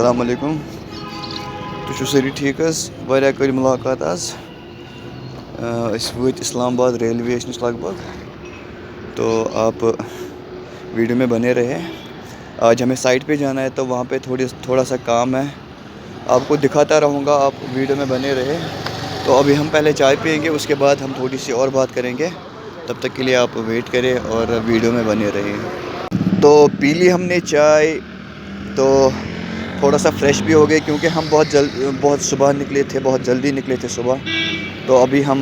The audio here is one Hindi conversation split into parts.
अस्सलाम वालेकुम। तुम सारी ठीक वारिया कर मुलाकात आज वत इस्लामाबाद रेलवे नश लगभग। तो आप वीडियो में बने रहे। आज हमें साइट पे जाना है तो वहाँ पे थोड़ा सा काम है, आपको दिखाता रहूँगा, आप वीडियो में बने रहे। तो अभी हम पहले चाय पियेंगे, उसके बाद हम थोड़ी सी और बात करेंगे। तब तक के लिए आप वेट करें और वीडियो में बने रहें। तो पी ली हमने चाय, तो थोड़ा सा फ्रेश भी हो गए क्योंकि हम बहुत सुबह निकले थे, बहुत जल्दी निकले थे सुबह। तो अभी हम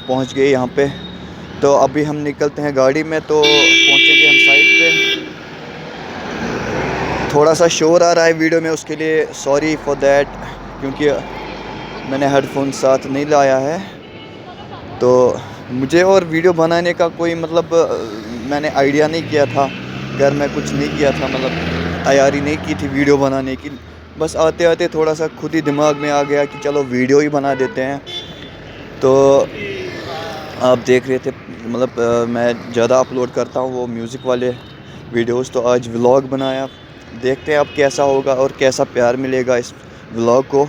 पहुंच गए यहाँ पे। तो अभी हम निकलते हैं गाड़ी में, तो पहुंचेंगे हम साइट पे। थोड़ा सा शोर आ रहा है वीडियो में, उसके लिए सॉरी फॉर दैट, क्योंकि मैंने हेडफोन साथ नहीं लाया है। तो मुझे और वीडियो बनाने का कोई मैंने आइडिया नहीं किया था, घर में कुछ नहीं किया था, तैयारी नहीं की थी वीडियो बनाने की। बस आते आते थोड़ा सा खुद ही दिमाग में आ गया कि चलो वीडियो ही बना देते हैं। तो आप देख रहे थे, मैं ज़्यादा अपलोड करता हूँ वो म्यूज़िक वाले वीडियोस। तो आज व्लॉग बनाया, देखते हैं अब कैसा होगा और कैसा प्यार मिलेगा इस व्लॉग को।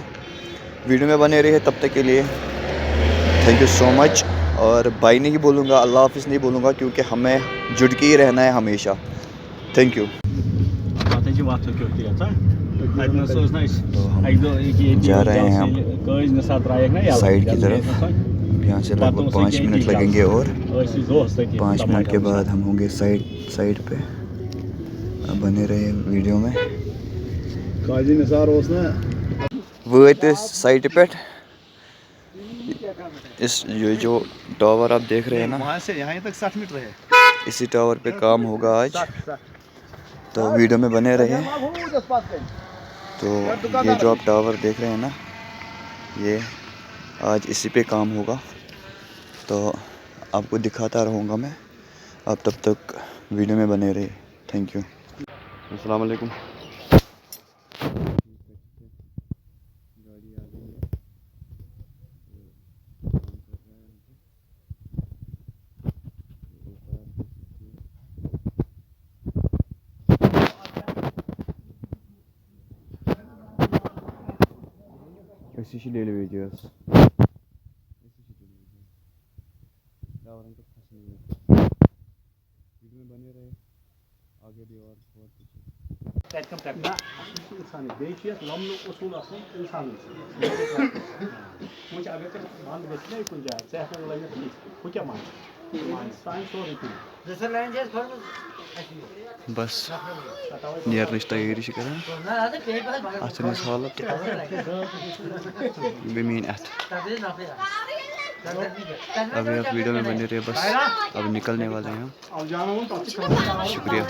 वीडियो में बने रहे, तब तक के लिए थैंक यू सो मच। और बाय नहीं बोलूँगा, अल्लाह हाफिज़ नहीं बोलूँगा, क्योंकि हमें जुड़ के ही रहना है हमेशा। Thank you. तो हम जा रहे हैं हम साइड की तरफ। यहाँ से लगभग 5 मिनट लगेंगे और 5 मिनट के बाद हम होंगे साइड पे। अब बने रहे वीडियो में। वत साइड पे ये जो टावर आप देख रहे हैं ना, वहाँ से यहाँ तक 60 मीटर है। इसी टावर पे काम होगा आज, तो वीडियो में बने रहे। तो ये जो आप टावर देख रहे हैं ना, ये आज इसी पे काम होगा। तो आपको दिखाता रहूँगा मैं, आप तब तक वीडियो में बने रहे। Thank you. अस्सलाम वालेकुम। Ötesi ile vereceğiz. Davran तो फंसी हुई है। वीडियो में बने रहे, आगे भी और बहुत कुछ है। कम करना इंसान बेच या लम्बे उसूल असल इंसान मुझे अगर तक मान बेचने कुछ जाए सेहत में लगे तो क्या मान साइंस और बस नेरनच तैयारी करें। अथन हालत बेमीन अथ। अभी आप वीडियो में बने रहे, बस अब निकलने वाले हैं हम। शुक्रिया।